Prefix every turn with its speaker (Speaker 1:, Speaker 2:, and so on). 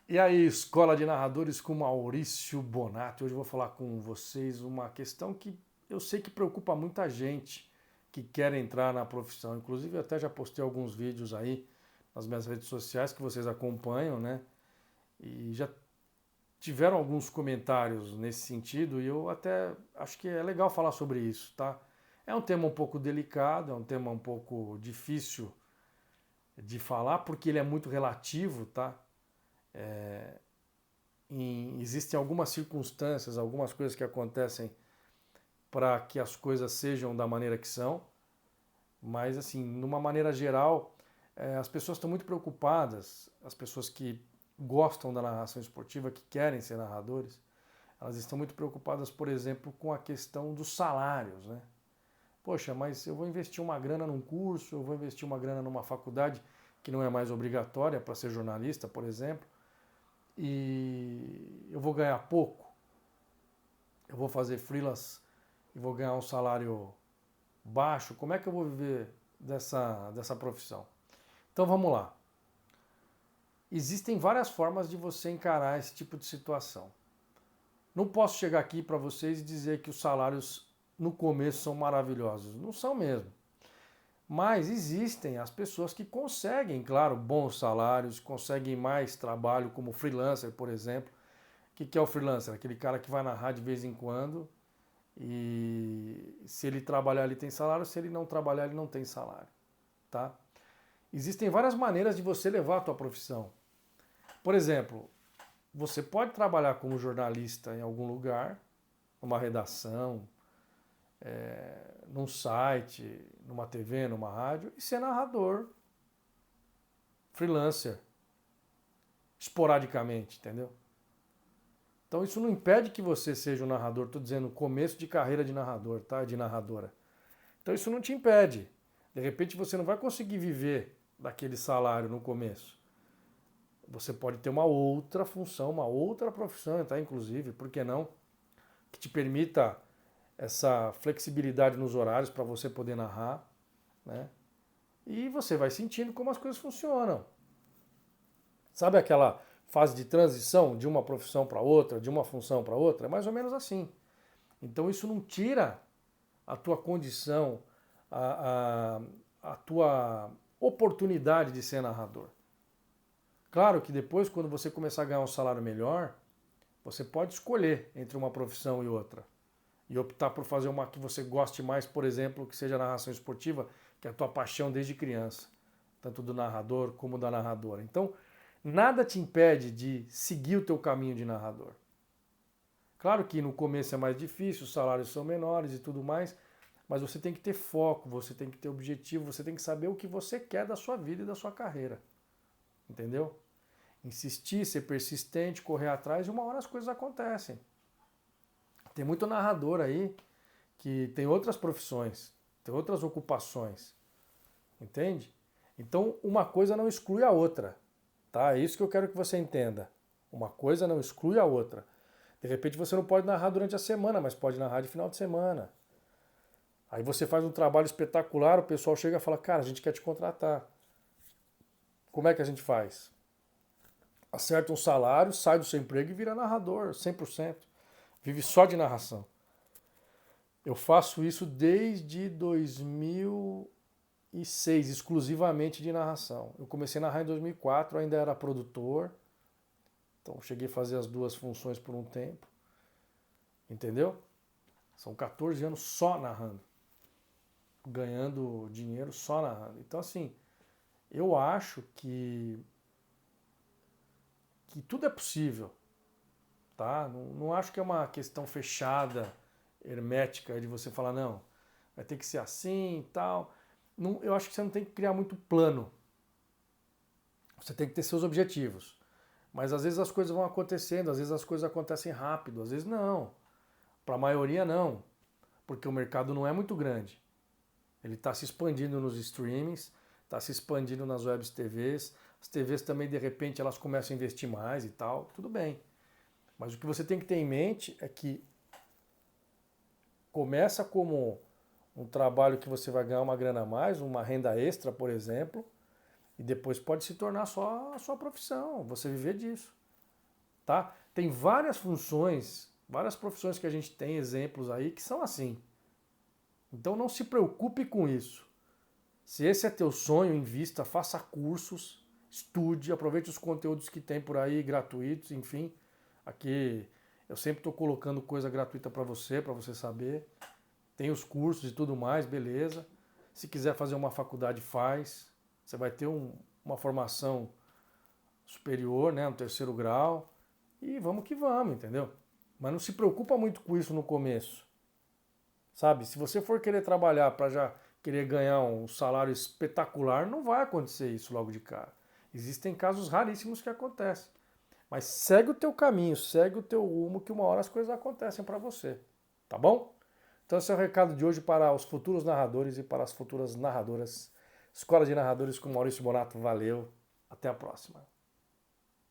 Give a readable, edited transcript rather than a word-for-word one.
Speaker 1: E aí, Escola de Narradores com Maurício Bonatti. Hoje eu vou falar com vocês uma questão que eu sei que preocupa muita gente que quer entrar na profissão. Inclusive, eu até já postei alguns vídeos aí nas minhas redes sociais que vocês acompanham, né? E já tiveram alguns comentários nesse sentido e eu até acho que é legal falar sobre isso, tá? É um tema um pouco delicado, é um tema um pouco difícil de falar porque ele é muito relativo, tá? Existem algumas circunstâncias, algumas coisas que acontecem para que as coisas sejam da maneira que são, mas assim, numa maneira geral, as pessoas estão muito preocupadas, as pessoas que gostam da narração esportiva, que querem ser narradores, elas estão muito preocupadas, por exemplo, com a questão dos salários, né? Poxa, mas eu vou investir uma grana num curso, eu vou investir uma grana numa faculdade que não é mais obrigatória para ser jornalista, por exemplo, e eu vou ganhar pouco, eu vou fazer freelance e vou ganhar um salário baixo, como é que eu vou viver dessa profissão? Então vamos lá. Existem várias formas de você encarar esse tipo de situação. Não posso chegar aqui para vocês e dizer que os salários no começo são maravilhosos. Não são mesmo. Mas existem as pessoas que conseguem, claro, bons salários, conseguem mais trabalho como freelancer, por exemplo. O que é o freelancer? Aquele cara que vai narrar de vez em quando e se ele trabalhar ele tem salário, se ele não trabalhar ele não tem salário, tá? Existem várias maneiras de você levar a tua profissão. Por exemplo, você pode trabalhar como jornalista em algum lugar, numa redação, num site, numa TV, numa rádio, e ser narrador, freelancer, esporadicamente, entendeu? Então isso não impede que você seja um narrador, estou dizendo começo de carreira de narrador, tá? De narradora. Então isso não te impede. De repente você não vai conseguir viver daquele salário no começo. Você pode ter uma outra função, uma outra profissão, tá? Inclusive, por que não? Que te permita essa flexibilidade nos horários para você poder narrar, né? E você vai sentindo como as coisas funcionam. Sabe aquela fase de transição de uma profissão para outra, de uma função para outra? É mais ou menos assim. Então isso não tira a tua condição, a tua oportunidade de ser narrador. Claro que depois, quando você começar a ganhar um salário melhor, você pode escolher entre uma profissão e outra. E optar por fazer uma que você goste mais, por exemplo, que seja a narração esportiva, que é a tua paixão desde criança, tanto do narrador como da narradora. Então, nada te impede de seguir o teu caminho de narrador. Claro que no começo é mais difícil, os salários são menores e tudo mais, mas você tem que ter foco, você tem que ter objetivo, você tem que saber o que você quer da sua vida e da sua carreira. Entendeu? Insistir, ser persistente, correr atrás e uma hora as coisas acontecem. Tem muito narrador aí que tem outras profissões, tem outras ocupações, entende? Então uma coisa não exclui a outra, tá? É isso que eu quero que você entenda. Uma coisa não exclui a outra. De repente você não pode narrar durante a semana, mas pode narrar de final de semana. Aí você faz um trabalho espetacular, o pessoal chega e fala, cara, a gente quer te contratar. Como é que a gente faz? Acerta um salário, sai do seu emprego e vira narrador, 100%. Vive só de narração. Eu faço isso desde 2006, exclusivamente de narração. Eu comecei a narrar em 2004, ainda era produtor, então cheguei a fazer as duas funções por um tempo, entendeu? São 14 anos só narrando, ganhando dinheiro só narrando. Então, assim, eu acho que tudo é possível, tá? Não acho que é uma questão fechada, hermética, de você falar, não, vai ter que ser assim e tal. Não, eu acho que você não tem que criar muito plano. Você tem que ter seus objetivos. Mas às vezes as coisas vão acontecendo, às vezes as coisas acontecem rápido, às vezes não. Para a maioria não, porque o mercado não é muito grande. Ele está se expandindo nos streamings, está se expandindo nas webs TVs. As TVs também, de repente, elas começam a investir mais e tal, tudo bem. Mas o que você tem que ter em mente é que começa como um trabalho que você vai ganhar uma grana a mais, uma renda extra, por exemplo, e depois pode se tornar só a sua profissão, você viver disso. tá? Tem várias funções, várias profissões que a gente tem exemplos aí que são assim. Então não se preocupe com isso. Se esse é teu sonho, invista, faça cursos, estude, aproveite os conteúdos que tem por aí, gratuitos, enfim. Aqui eu sempre estou colocando coisa gratuita para você saber. Tem os cursos e tudo mais, beleza. Se quiser fazer uma faculdade, faz. Você vai ter uma formação superior, né, no 3º grau. E vamos que vamos, entendeu? Mas não se preocupa muito com isso no começo. Sabe? Se você for querer trabalhar para já querer ganhar um salário espetacular, não vai acontecer isso logo de cara. Existem casos raríssimos que acontecem. Mas segue o teu caminho, segue o teu rumo, que uma hora as coisas acontecem para você. Tá bom? Então esse é o recado de hoje para os futuros narradores e para as futuras narradoras. Escola de Narradores com Maurício Bonato. Valeu. Até a próxima.